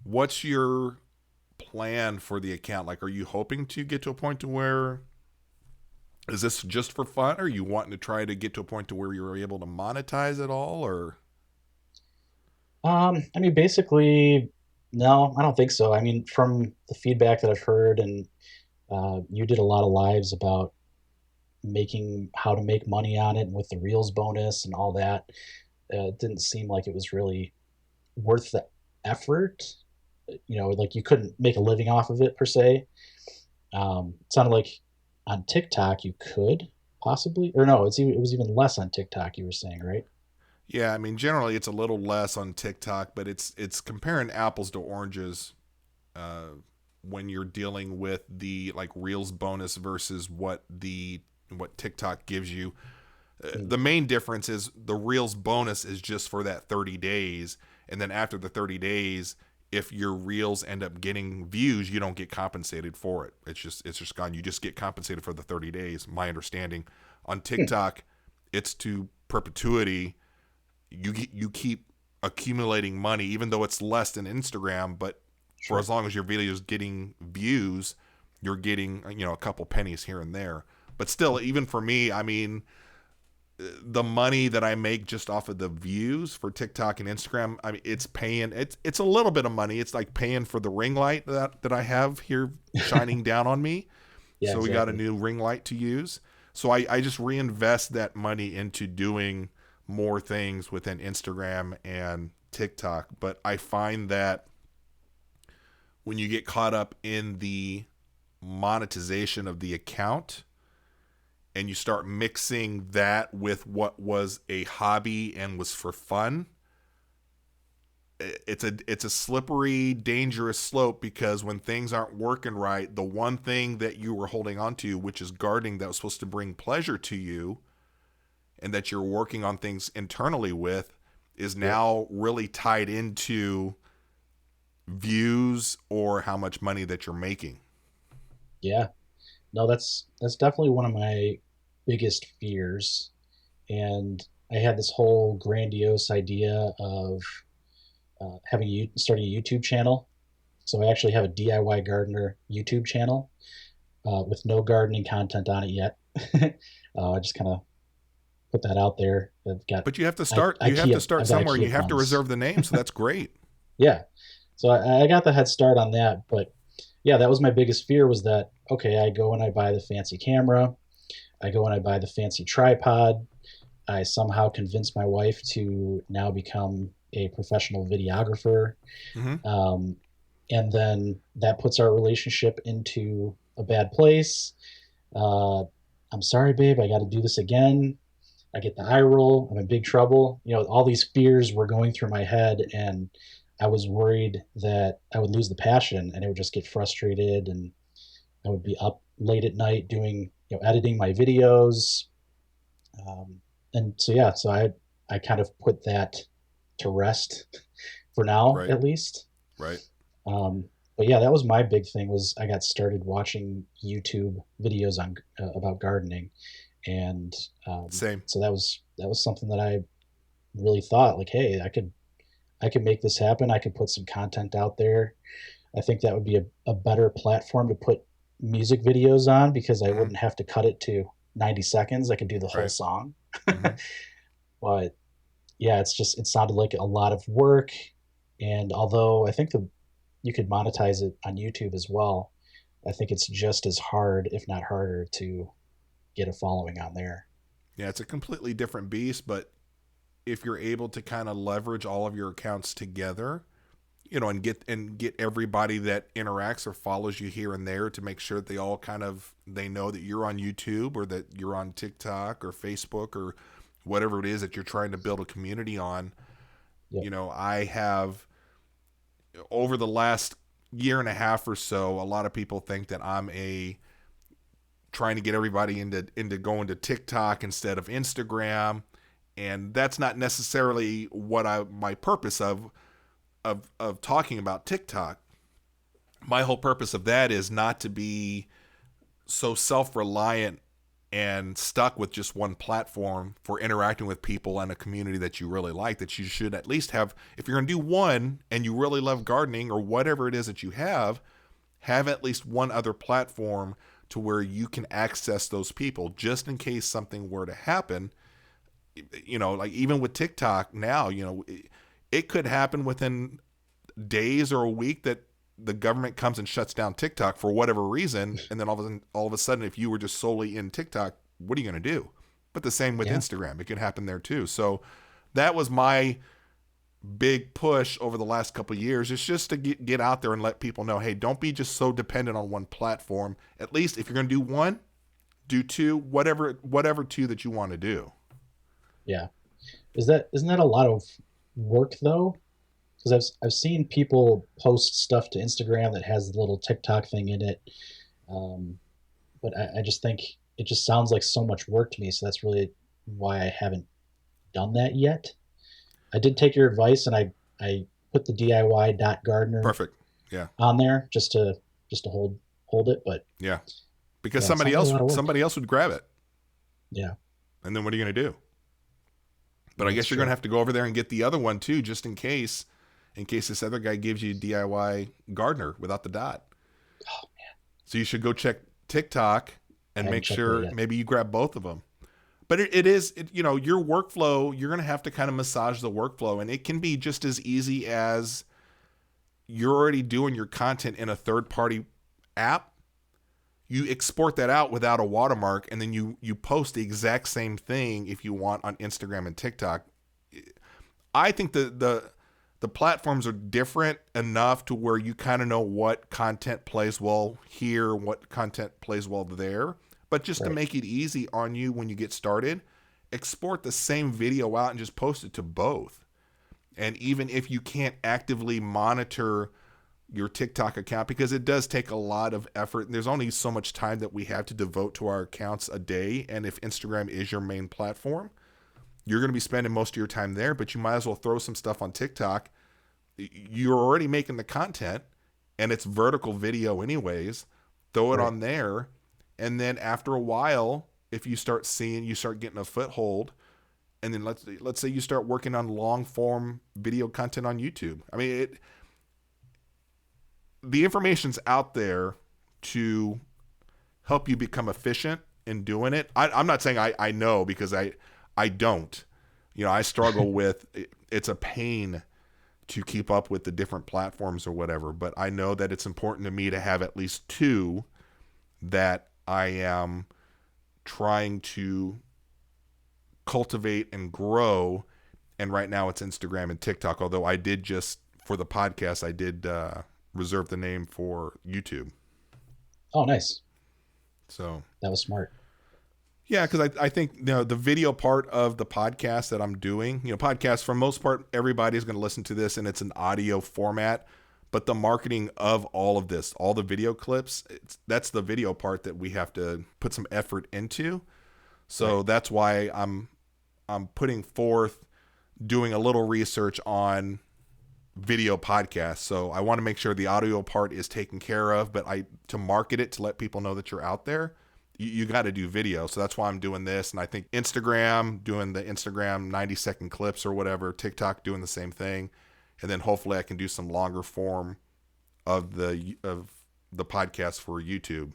what's your plan for the account? Like, are you hoping to get to a point to where is this just for fun? Or are you wanting to try to get to a point to where you're able to monetize it all? Or I mean, basically, no, I don't think so. I mean, from the feedback that I've heard, and you did a lot of lives about making how to make money on it, and with the Reels bonus and all that, it didn't seem like it was really worth the effort. Like you couldn't make a living off of it per se. It sounded like on TikTok you could possibly, or no, it was even less on TikTok. You were saying, right? yeah, I mean, generally it's a little less on TikTok, but it's comparing apples to oranges uh, when you're dealing with the like Reels bonus versus what TikTok gives you. Mm, The main difference is the Reels bonus is just for that 30 days, and then after the 30 days, if your Reels end up getting views, you don't get compensated for it. It's just gone. You just get compensated for the 30 days. My understanding on hmm, TikTok, it's to perpetuity. You keep accumulating money, even though it's less than Instagram. But for sure. as long as your video is getting views, you're getting a couple pennies here and there. But still, even for me, I mean, the money that I make just off of the views for TikTok and Instagram, I mean, it's a little bit of money. It's like paying for the ring light that I have here shining down on me. Yeah, So we got a exactly. new ring light to use. So I just reinvest that money into doing more things within Instagram and TikTok. But I find that when you get caught up in the monetization of the account, and you start mixing that with what was a hobby and was for fun, it's a slippery, dangerous slope, because when things aren't working right, the one thing that you were holding on to, which is gardening, that was supposed to bring pleasure to you and that you're working on things internally with, is Yep. now really tied into views or how much money that you're making. Yeah. No, that's definitely one of my biggest fears. And I had this whole grandiose idea of starting a YouTube channel. So I actually have a DIY gardener YouTube channel with no gardening content on it yet. I just kind of put that out there. I've got But you have to IKEA. start I've got somewhere, and IKEA you have to funds. reserve the name, so that's great. Yeah. So I got the head start on that. But yeah, that was my biggest fear was that, okay, I go and I buy the fancy camera. I go and I buy the fancy tripod. I somehow convince my wife to now become a professional videographer. Mm-hmm. Um, and then that puts our relationship into a bad place. Uh, I'm sorry, babe, I got to do this again. I get the eye roll. I'm in big trouble. All these fears were going through my head, and I was worried that I would lose the passion and I would just get frustrated, and I would be up late at night doing, editing my videos. Um, and so, yeah, so I kind of put that to rest for now, Right. at least. Right. Um, but yeah, that was my big thing was I got started watching YouTube videos on about gardening, and Same. so that was something that I really thought like, hey, I could make this happen. I could put some content out there. I think that would be a better platform to put music videos on because I Mm-hmm. wouldn't have to cut it to 90 seconds. I could do the whole Right. song. Mm-hmm. But yeah, it sounded like a lot of work. And although I think you could monetize it on YouTube as well, I think it's just as hard, if not harder, to get a following on there. Yeah, it's a completely different beast, but if you're able to kind of leverage all of your accounts together, and get everybody that interacts or follows you here and there to make sure that they know that you're on YouTube or that you're on TikTok or Facebook or whatever it is that you're trying to build a community on. Yep. I have, over the last year and a half or so, a lot of people think that I'm a trying to get everybody into going to TikTok instead of Instagram, and that's not necessarily what I my purpose of talking about TikTok. My whole purpose of that is not to be so self-reliant and stuck with just one platform for interacting with people and a community that you really like, that you should at least have, if you're going to do one and you really love gardening or whatever it is that you have at least one other platform to where you can access those people just in case something were to happen. Like even with TikTok now, it could happen within days or a week that the government comes and shuts down TikTok for whatever reason, and then all of a sudden, if you were just solely in TikTok, what are you going to do? But the same with Yeah. Instagram; it can happen there too. So that was my big push over the last couple of years. It's just to get out there and let people know, hey, don't be just so dependent on one platform. At least if you're going to do one, do two, whatever two that you want to do. Yeah. Isn't that a lot of work though? Because I've seen people post stuff to Instagram that has the little TikTok thing in it, um, but I just think it just sounds like so much work to me. So that's really why I haven't done that yet. I did take your advice and I put the DIY dot gardener Perfect. Yeah. on there just to hold it, but Yeah. Because yeah, it sounds like a lot of work. somebody else would grab it, Yeah, and then what are you going to do? But I that's guess you're going to true. have to go over there and get the other one too, just in case this other guy gives you DIY gardener without the dot. Oh, So you should go check TikTok I and haven't make checked that sure yet. maybe you grab both of them. But it is, your workflow, you're going to have to kind of massage the workflow. And it can be just as easy as you're already doing your content in a third party app. You export that out without a watermark, and then you post the exact same thing if you want on Instagram and TikTok. I think the platforms are different enough to where you kind of know what content plays well here, what content plays well there. But just to Right, make it easy on you when you get started, export the same video out and just post it to both. And even if you can't actively monitor your TikTok account, because it does take a lot of effort, and there's only so much time that we have to devote to our accounts a day. And if Instagram is your main platform, you're going to be spending most of your time there, but you might as well throw some stuff on TikTok. You're already making the content and it's vertical video anyways. Throw it right. on there. And then after a while, if you start getting a foothold, and then let's say you start working on long form video content on YouTube. I mean, the information's out there to help you become efficient in doing it. I'm not saying I know, because I don't. I struggle with it's a pain to keep up with the different platforms or whatever, but I know that it's important to me to have at least two that I am trying to cultivate and grow. And right now it's Instagram and TikTok, although I did just, for the podcast, I did reserve the name for YouTube. Oh, nice. So That was smart. yeah, because I think the video part of the podcast that I'm doing, podcasts for most part, everybody's going to listen to this and it's an audio format. But the marketing of all of this, all the video clips, that's the video part that we have to put some effort into. Right. So that's why I'm putting forth doing a little research on video podcasts. So I want to make sure the audio part is taken care of, but to market it, to let people know that you're out there, you got to do video. So that's why I'm doing this. And I think Instagram, doing the Instagram 90-second clips or whatever, TikTok doing the same thing. And then hopefully I can do some longer form of the podcast for YouTube.